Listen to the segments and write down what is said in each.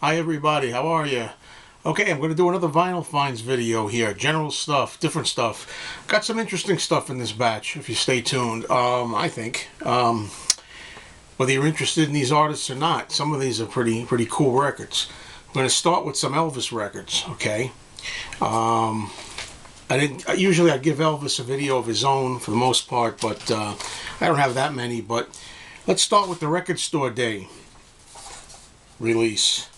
Hi everybody, how are you? Okay, I'm going to do another vinyl finds video here. General stuff, different stuff. Got some interesting stuff in this batch, if you stay tuned, I think. Whether you're interested in these artists or not, some of these are pretty cool records. I'm going to start with some Elvis records, okay? Usually I give Elvis a video of his own for the most part, but I don't have that many. But let's start with the Record Store Day release.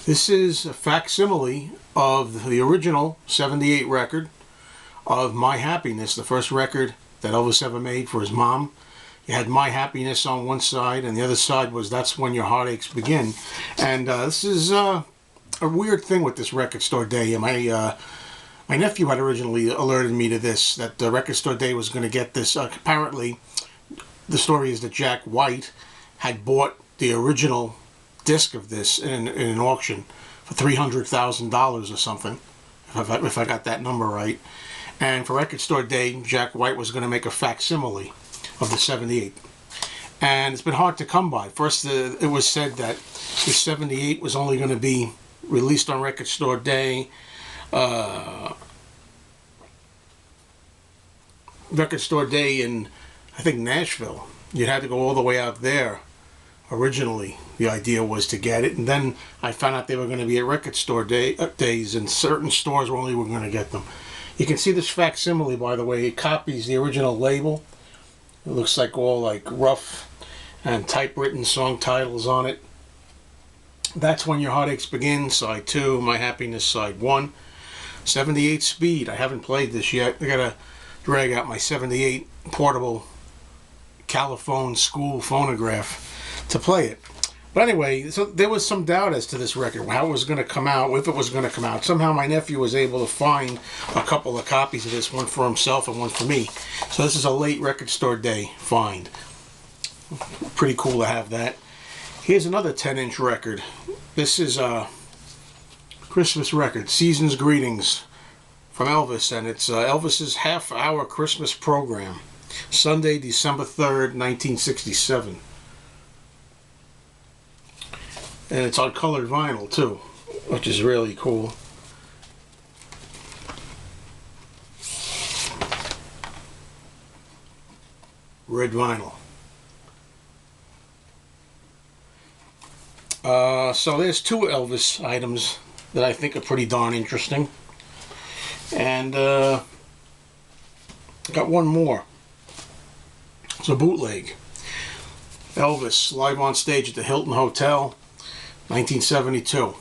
This is a facsimile of the original '78 record of My Happiness, the first record that Elvis ever made for his mom. You had My Happiness on one side, and the other side was That's When Your Heartaches Begin. And this is a weird thing with this Record Store Day. My nephew had originally alerted me to this, that the Record Store Day was going to get this. Apparently, the story is that Jack White had bought the original disc of this in an auction for $300,000 or something, if I got that number right. And for Record Store Day, Jack White was going to make a facsimile of the '78. And it's been hard to come by. First, it was said that the '78 was only going to be released on Record Store Day. Record Store Day in, I think, Nashville. You'd have to go all the way out there. Originally, the idea was to get it, and then I found out they were going to be at Record Store days, and certain stores only were going to get them. You can see this facsimile, by the way. It copies the original label. It looks like all like rough and typewritten song titles on it. That's When Your Heartaches Begin, side 2. My Happiness, side 1. '78 speed. I haven't played this yet. I gotta drag out my '78 portable Caliphone school phonograph to play it. But anyway, so there was some doubt as to this record, how it was going to come out, if it was going to come out. Somehow my nephew was able to find a couple of copies of this, one for himself and one for me. So this is a late Record Store Day find. Pretty cool to have that. Here's another 10-inch record. This is a Christmas record, Season's Greetings from Elvis, and it's Elvis's half-hour Christmas program, Sunday, December 3rd, 1967. And it's on colored vinyl too, which is really cool. Red vinyl. So there's two Elvis items that I think are pretty darn interesting. And got one more. It's a bootleg. Elvis live on stage at the Hilton Hotel, 1972.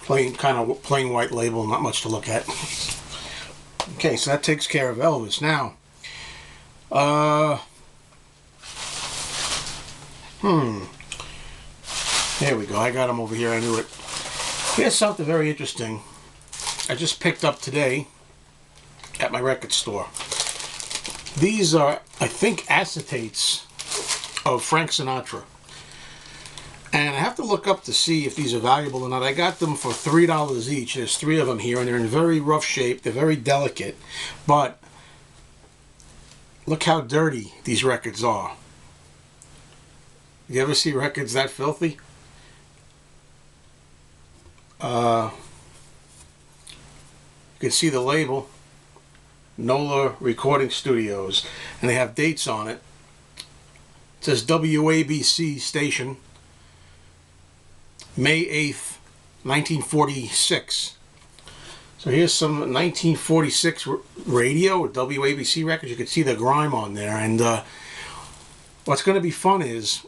Plain white label, not much to look at. Okay, so that takes care of Elvis. Now, there we go. I got him over here. I knew it. Here's something very interesting I just picked up today at my record store. These are, I think, acetates of Frank Sinatra. And I have to look up to see if these are valuable or not. I got them for $3 each. There's 3 of them here, and they're in very rough shape. They're very delicate. But look how dirty these records are. You ever see records that filthy? You can see the label. NOLA Recording Studios, and they have dates on it. It says WABC station, May 8th, 1946. So here's some 1946 radio, WABC records. You can see the grime on there. And what's going to be fun is,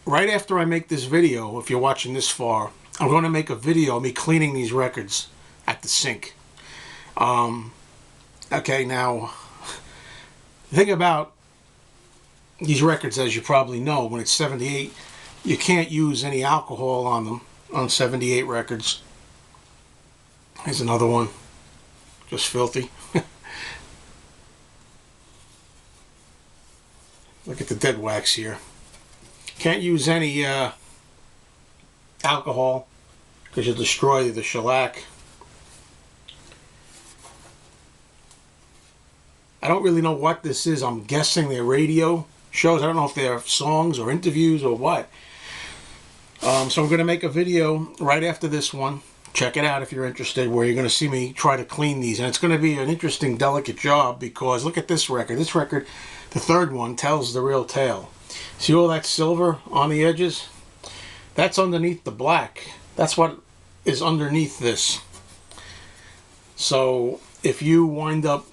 right after I make this video, if you're watching this far, I'm going to make a video of me cleaning these records at the sink. Okay, now, the thing about these records, as you probably know, when it's '78, you can't use any alcohol on them, on '78 records. Here's another one, just filthy. Look at the dead wax here. Can't use any alcohol because you'll destroy the shellac. don't really know what this is. I'm guessing they're radio shows. I don't know if they're songs or interviews or what. So I'm going to make a video right after this one. Check it out if you're interested, where you're going to see me try to clean these. And it's going to be an interesting, delicate job, because look at this record. This record, the third one, tells the real tale. See all that silver on the edges? That's underneath the black. That's what is underneath this. So if you wind up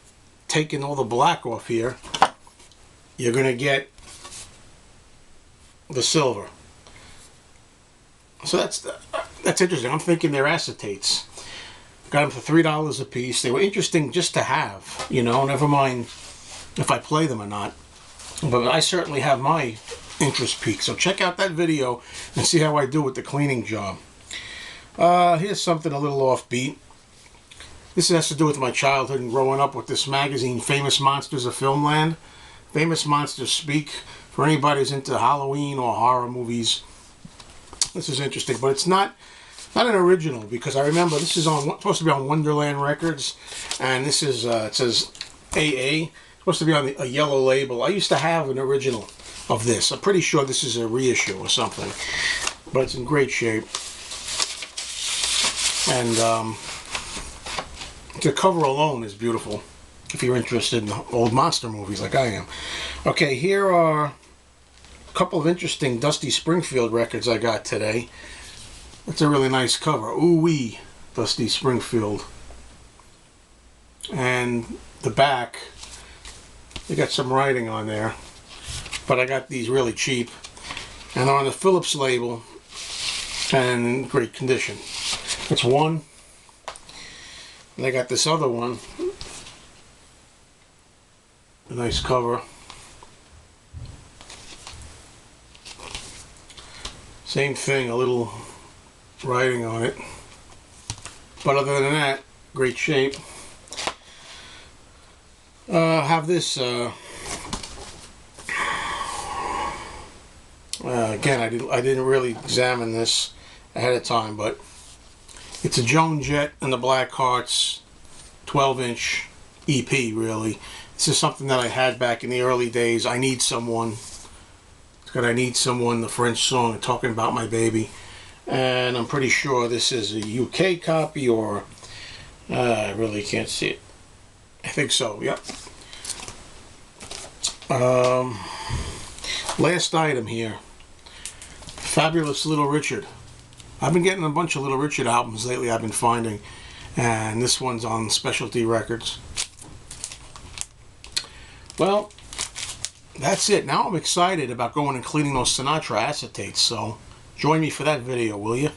taking all the black off here, you're going to get the silver. So that's interesting. I'm thinking they're acetates. Got them for $3 a piece. They were interesting just to have, you know, never mind if I play them or not. But I certainly have my interest peaked. So check out that video and see how I do with the cleaning job. Here's something a little offbeat. This has to do with my childhood and growing up with this magazine, Famous Monsters of Filmland. Famous Monsters Speak. For anybody who's into Halloween or horror movies, this is interesting, but it's not an original, because I remember this is supposed to be on Wonderland Records, and this is it says AA. It's supposed to be on a yellow label. I used to have an original of this. I'm pretty sure this is a reissue or something, but it's in great shape. And the cover alone is beautiful if you're interested in old monster movies like I am. Okay, here are a couple of interesting Dusty Springfield records I got today. It's a really nice cover. Ooh wee, Dusty Springfield. And the back, they got some writing on there, but I got these really cheap, and they're on the Phillips label and in great condition. That's one. And I got this other one, a nice cover. Same thing, a little writing on it, but other than that, great shape. Have this again, I didn't really examine this ahead of time, but it's a Joan Jett and the Black Hearts 12-inch EP, really. This is something that I had back in the early days. I Need Someone. It's got I Need Someone, the French song, talking about my baby. And I'm pretty sure this is a UK copy, or I really can't see it. I think so, yep. Last item here. Fabulous Little Richard. I've been getting a bunch of Little Richard albums lately, I've been finding. And this one's on Specialty Records. Well, that's it. Now I'm excited about going and cleaning those Sinatra acetates, so join me for that video, will you?